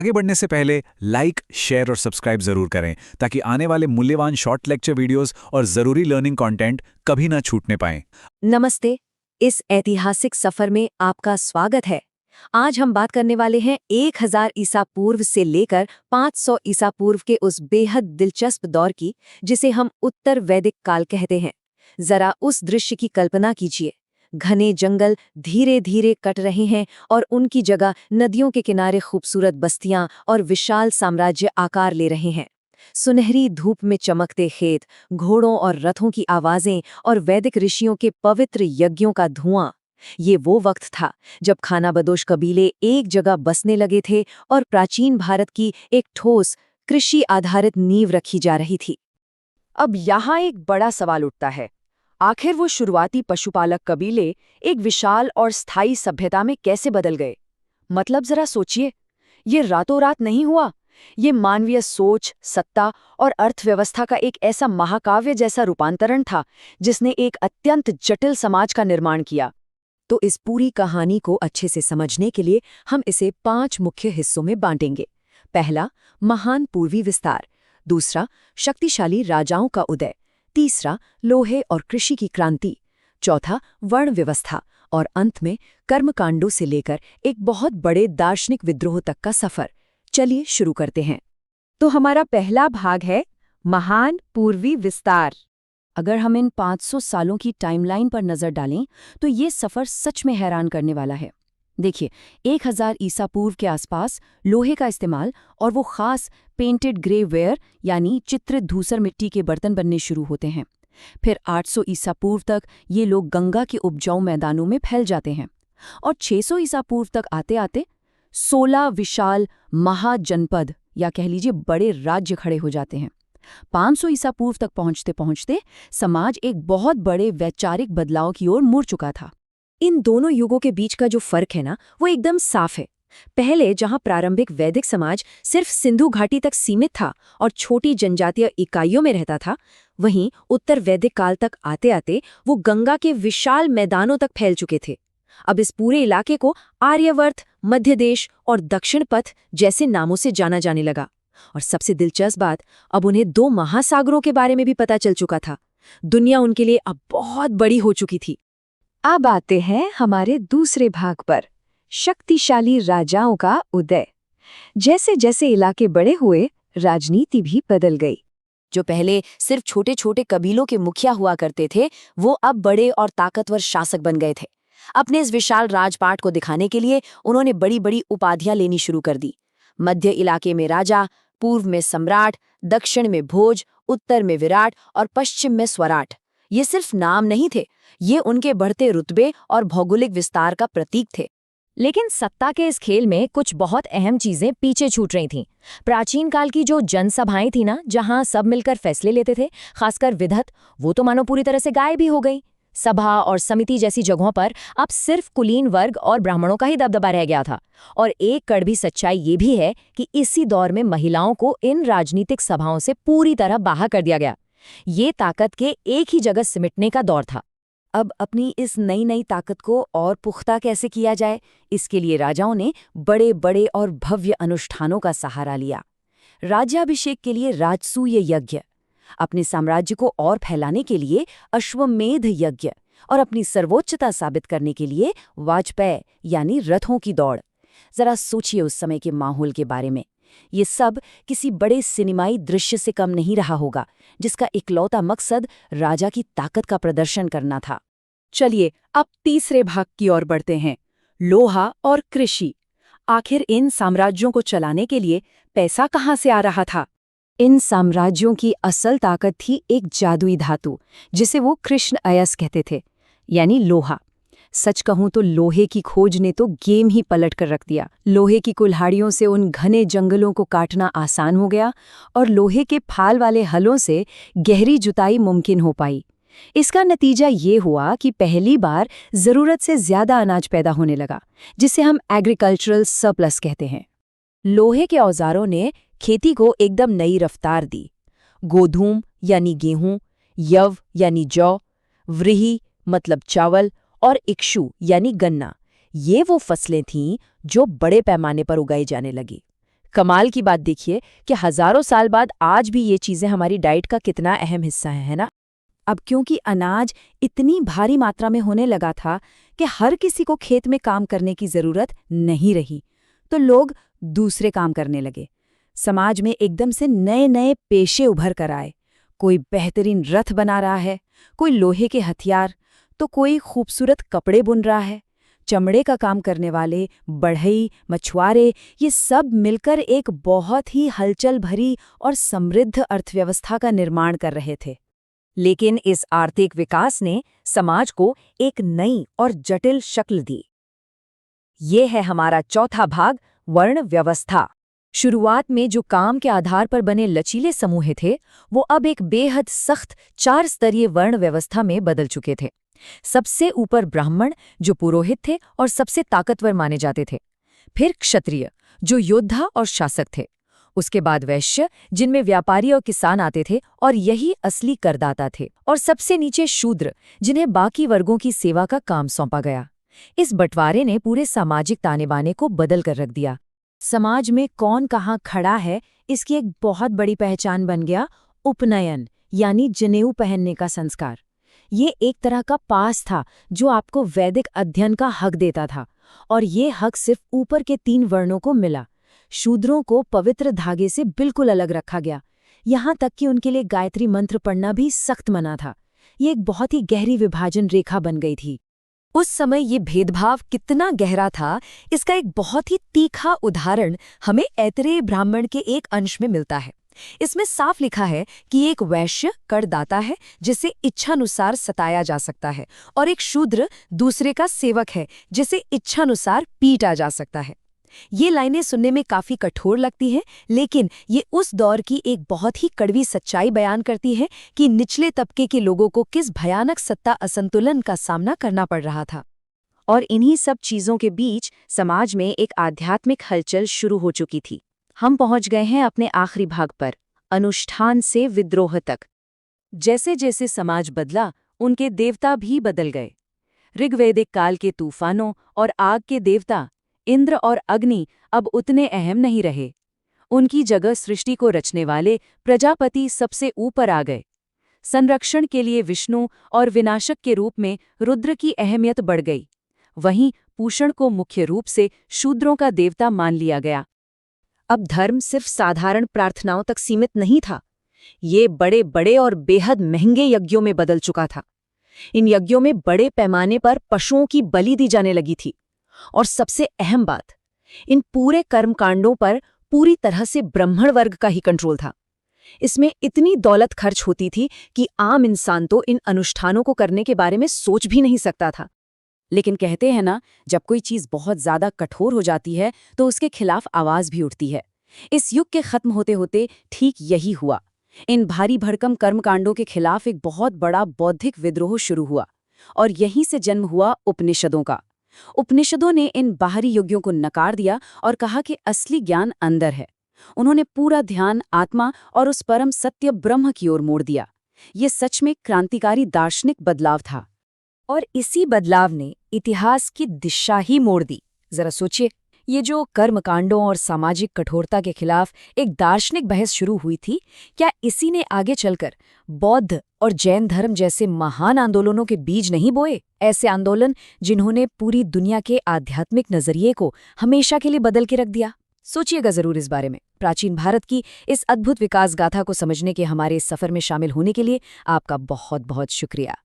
आगे बढ़ने से पहले लाइक, शेयर और सब्सक्राइब जरूर करें ताकि आने वाले मूल्यवान शॉर्ट लेक्चर वीडियोस और जरूरी लर्निंग कंटेंट कभी ना छूटने पाएं। नमस्ते। इस ऐतिहासिक सफर में आपका स्वागत है। आज हम बात करने वाले हैं 1000 ईसा पूर्व से लेकर 500 ईसा पूर्व के उस बेहद दिलचस्प दौर की जिसे हम उत्तर वैदिक काल कहते हैं। जरा उस दृश्य की कल्पना कीजिए। घने जंगल धीरे धीरे कट रहे हैं और उनकी जगह नदियों के किनारे खूबसूरत बस्तियां और विशाल साम्राज्य आकार ले रहे हैं। सुनहरी धूप में चमकते खेत, घोड़ों और रथों की आवाजें और वैदिक ऋषियों के पवित्र यज्ञों का धुआं। ये वो वक्त था जब खानाबदोश कबीले एक जगह बसने लगे थे और प्राचीन भारत की एक ठोस कृषि आधारित नींव रखी जा रही थी। अब यहाँ एक बड़ा सवाल उठता है, आखिर वो शुरुआती पशुपालक कबीले एक विशाल और स्थायी सभ्यता में कैसे बदल गए? मतलब जरा सोचिए, ये रातों रात नहीं हुआ। ये मानवीय सोच, सत्ता और अर्थव्यवस्था का एक ऐसा महाकाव्य जैसा रूपांतरण था जिसने एक अत्यंत जटिल समाज का निर्माण किया। तो इस पूरी कहानी को अच्छे से समझने के लिए हम इसे 5 मुख्य हिस्सों में बांटेंगे। पहला, महान पूर्वी विस्तार। दूसरा, शक्तिशाली राजाओं का उदय। तीसरा, लोहे और कृषि की क्रांति। चौथा, वर्ण व्यवस्था। और अंत में कर्मकांडों से लेकर एक बहुत बड़े दार्शनिक विद्रोह तक का सफर। चलिए शुरू करते हैं। तो हमारा पहला भाग है महान पूर्वी विस्तार। अगर हम इन 500 सालों की टाइमलाइन पर नजर डालें तो ये सफर सच में हैरान करने वाला है। देखिए, 1000 ईसा पूर्व के आसपास लोहे का इस्तेमाल और वो खास पेंटेड ग्रे वेयर यानी चित्रित धूसर मिट्टी के बर्तन बनने शुरू होते हैं। फिर 800 ईसा पूर्व तक ये लोग गंगा के उपजाऊ मैदानों में फैल जाते हैं और 600 ईसा पूर्व तक आते आते 16 विशाल महाजनपद या कह लीजिए बड़े राज्य खड़े हो जाते हैं। 500 ईसा पूर्व तक पहुंचते पहुंचते समाज एक बहुत बड़े वैचारिक बदलाव की ओर मुड़ चुका था। इन दोनों युगों के बीच का जो फर्क है ना, वो एकदम साफ है। पहले जहां प्रारंभिक वैदिक समाज सिर्फ सिंधु घाटी तक सीमित था और छोटी जनजातीय इकाइयों में रहता था, वहीं उत्तर वैदिक काल तक आते आते वो गंगा के विशाल मैदानों तक फैल चुके थे। अब इस पूरे इलाके को आर्यवर्त, मध्य देश और दक्षिण पथ जैसे नामों से जाना जाने लगा। और सबसे दिलचस्प बात, अब उन्हें 2 महासागरों के बारे में भी पता चल चुका था। दुनिया उनके लिए अब बहुत बड़ी हो चुकी थी। अब आते हैं हमारे दूसरे भाग पर, शक्तिशाली राजाओं का उदय। जैसे जैसे इलाके बड़े हुए, राजनीति भी बदल गई। जो पहले सिर्फ छोटे छोटे कबीलों के मुखिया हुआ करते थे, वो अब बड़े और ताकतवर शासक बन गए थे। अपने इस विशाल राजपाट को दिखाने के लिए उन्होंने बड़ी बड़ी उपाधियां लेनी शुरू कर दी। मध्य इलाके में राजा, पूर्व में सम्राट, दक्षिण में भोज, उत्तर में विराट और पश्चिम में स्वराट। ये सिर्फ नाम नहीं थे, ये उनके बढ़ते रुतबे और भौगोलिक विस्तार का प्रतीक थे। लेकिन सत्ता के इस खेल में कुछ बहुत अहम चीजें पीछे छूट रही थीं। प्राचीन काल की जो जनसभाएं थी ना, जहां सब मिलकर फैसले लेते थे, खासकर विधत, वो तो मानो पूरी तरह से गायब ही हो गई। सभा और समिति जैसी जगहों पर अब सिर्फ कुलीन वर्ग और ब्राह्मणों का ही दबदबा रह गया था। और एक कड़वी सच्चाई ये भी है कि इसी दौर में महिलाओं को इन राजनीतिक सभाओं से पूरी तरह बाहर कर दिया गया। ये ताकत के एक ही जगह सिमटने का दौर था। अब अपनी इस नई नई ताकत को और पुख्ता कैसे किया जाए, इसके लिए राजाओं ने बड़े बड़े और भव्य अनुष्ठानों का सहारा लिया। राज्याभिषेक के लिए राजसूय यज्ञ, अपने साम्राज्य को और फैलाने के लिए अश्वमेध यज्ञ और अपनी सर्वोच्चता साबित करने के लिए वाजपेय यानी रथों की दौड़। जरा सोचिए उस समय के माहौल के बारे में। ये सब किसी बड़े सिनेमाई दृश्य से कम नहीं रहा होगा, जिसका इकलौता मकसद राजा की ताकत का प्रदर्शन करना था। चलिए अब तीसरे भाग की ओर बढ़ते हैं, लोहा और कृषि। आखिर इन साम्राज्यों को चलाने के लिए पैसा कहाँ से आ रहा था? इन साम्राज्यों की असल ताकत थी एक जादुई धातु, जिसे वो कृष्ण अयस कहते थे, यानी लोहा। सच कहूं तो लोहे की खोज ने तो गेम ही पलट कर रख दिया। लोहे की कुल्हाड़ियों से उन घने जंगलों को काटना आसान हो गया और लोहे के फाल वाले हलों से गहरी जुताई मुमकिन हो पाई। इसका नतीजा ये हुआ कि पहली बार जरूरत से ज्यादा अनाज पैदा होने लगा, जिसे हम एग्रीकल्चरल सरप्लस कहते हैं। लोहे के औजारों ने खेती को एकदम नई रफ्तार दी। गोधूम यानी गेहूं, यव यानी जौ, व्रीहि मतलब चावल और इक्षु यानी गन्ना, ये वो फसलें थीं जो बड़े पैमाने पर उगाई जाने लगी। कमाल की बात देखिए कि हजारों साल बाद आज भी ये चीजें हमारी डाइट का कितना अहम हिस्सा है ना। अब क्योंकि अनाज इतनी भारी मात्रा में होने लगा था कि हर किसी को खेत में काम करने की जरूरत नहीं रही, तो लोग दूसरे काम करने लगे। समाज में एकदम से नए नए पेशे उभर कर आए। कोई बेहतरीन रथ बना रहा है, कोई लोहे के हथियार, तो कोई खूबसूरत कपड़े बुन रहा है। चमड़े का काम करने वाले, बढ़ई, मछुआरे, ये सब मिलकर एक बहुत ही हलचल भरी और समृद्ध अर्थव्यवस्था का निर्माण कर रहे थे। लेकिन इस आर्थिक विकास ने समाज को एक नई और जटिल शक्ल दी। ये है हमारा चौथा भाग, वर्ण व्यवस्था। शुरुआत में जो काम के आधार पर बने लचीले समूह थे, वो अब एक बेहद सख्त 4 स्तरीय वर्ण व्यवस्था में बदल चुके थे। सबसे ऊपर ब्राह्मण, जो पुरोहित थे और सबसे ताकतवर माने जाते थे। फिर क्षत्रिय, जो योद्धा और शासक थे। उसके बाद वैश्य, जिनमें व्यापारी और किसान आते थे और यही असली करदाता थे। और सबसे नीचे शूद्र, जिन्हें बाकी वर्गों की सेवा का काम सौंपा गया। इस बंटवारे ने पूरे सामाजिक ताने बाने को बदल कर रख दिया। समाज में कौन कहाँ खड़ा है, इसकी एक बहुत बड़ी पहचान बन गया उपनयन, यानी जनेऊ पहनने का संस्कार। ये एक तरह का पास था जो आपको वैदिक अध्ययन का हक देता था, और ये हक सिर्फ ऊपर के 3 वर्णों को मिला। शूद्रों को पवित्र धागे से बिल्कुल अलग रखा गया, यहाँ तक कि उनके लिए गायत्री मंत्र पढ़ना भी सख्त मना था। ये एक बहुत ही गहरी विभाजन रेखा बन गई थी। उस समय ये भेदभाव कितना गहरा था, इसका एक बहुत ही तीखा उदाहरण हमें ऐतरेय ब्राह्मण के एक अंश में मिलता है। इसमें साफ लिखा है कि एक वैश्य करदाता है जिसे इच्छानुसार सताया जा सकता है, और एक शूद्र दूसरे का सेवक है जिसे इच्छानुसार पीटा जा सकता है। ये लाइनें सुनने में काफी कठोर लगती हैं, लेकिन ये उस दौर की एक बहुत ही कड़वी सच्चाई बयान करती है कि निचले तबके के लोगों को किस भयानक सत्ता असंतुलन का सामना करना पड़ रहा था। और इन्हीं सब चीजों के बीच समाज में एक आध्यात्मिक हलचल शुरू हो चुकी थी। हम पहुंच गए हैं अपने आखिरी भाग पर, अनुष्ठान से विद्रोह तक। जैसे जैसे समाज बदला, उनके देवता भी बदल गए। ऋग्वैदिक काल के तूफानों और आग के देवता इंद्र और अग्नि अब उतने अहम नहीं रहे। उनकी जगह सृष्टि को रचने वाले प्रजापति सबसे ऊपर आ गए। संरक्षण के लिए विष्णु और विनाशक के रूप में रुद्र की अहमियत बढ़ गई। वहीं पूषण को मुख्य रूप से शूद्रों का देवता मान लिया गया। अब धर्म सिर्फ साधारण प्रार्थनाओं तक सीमित नहीं था, ये बड़े बड़े और बेहद महंगे यज्ञों में बदल चुका था। इन यज्ञों में बड़े पैमाने पर पशुओं की बलि दी जाने लगी थी। और सबसे अहम बात, इन पूरे कर्मकांडों पर पूरी तरह से ब्राह्मण वर्ग का ही कंट्रोल था। इसमें इतनी दौलत खर्च होती थी कि आम इंसान तो इन अनुष्ठानों को करने के बारे में सोच भी नहीं सकता था। लेकिन कहते हैं ना, जब कोई चीज बहुत ज्यादा कठोर हो जाती है तो उसके खिलाफ आवाज भी उठती है। इस युग के खत्म होते होते ठीक यही हुआ। इन भारी भड़कम कर्मकांडों के खिलाफ एक बहुत बड़ा बौद्धिक विद्रोह शुरू हुआ, और यहीं से जन्म हुआ उपनिषदों का। उपनिषदों ने इन बाहरी यज्ञों को नकार दिया और कहा कि असली ज्ञान अंदर है। उन्होंने पूरा ध्यान आत्मा और उस परम सत्य ब्रह्म की ओर मोड़ दिया। ये सच में क्रांतिकारी दार्शनिक बदलाव था, और इसी बदलाव ने इतिहास की दिशा ही मोड़ दी। जरा सोचिए, ये जो कर्मकांडों और सामाजिक कठोरता के खिलाफ एक दार्शनिक बहस शुरू हुई थी, क्या इसी ने आगे चलकर बौद्ध और जैन धर्म जैसे महान आंदोलनों के बीज नहीं बोए? ऐसे आंदोलन जिन्होंने पूरी दुनिया के आध्यात्मिक नजरिए को हमेशा के लिए बदल के रख दिया। सोचिएगा जरूर इस बारे में। प्राचीन भारत की इस अद्भुत विकास गाथा को समझने के हमारे इस सफर में शामिल होने के लिए आपका बहुत बहुत शुक्रिया।